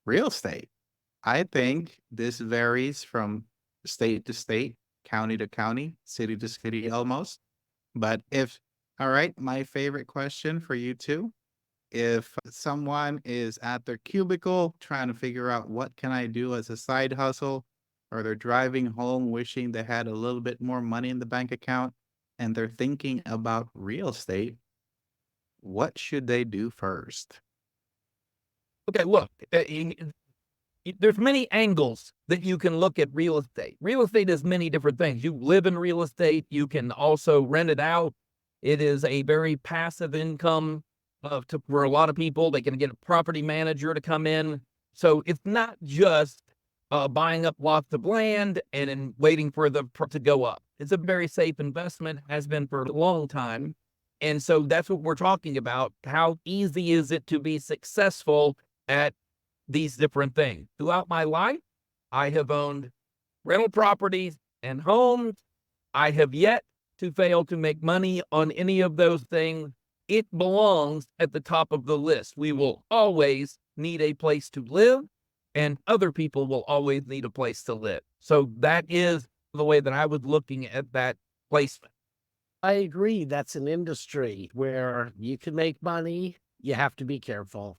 Real estate. I think this varies from state to state, county to county, city to city almost. But if all right, my favorite question for you too. If someone is at their cubicle trying to figure out what can I do as a side hustle, or they're driving home wishing they had a little bit more money in the bank account, and they're thinking about real estate, what should they do first? Okay, look, there's many angles that you can look at real estate. Real estate is many different things. You live in real estate. You can also rent it out. It is a very passive income for a lot of people. They can get a property manager to come in. So it's not just buying up lots of land and then waiting for to go up. It's a very safe investment, has been for a long time. And so that's what we're talking about. How easy is it to be successful at these different things? Throughout my life, I have owned rental properties and homes. I have yet to fail to make money on any of those things. It belongs at the top of the list. We will always need a place to live, and other people will always need a place to live. So that is the way that I was looking at that placement. I agree. That's an industry where you can make money. You have to be careful.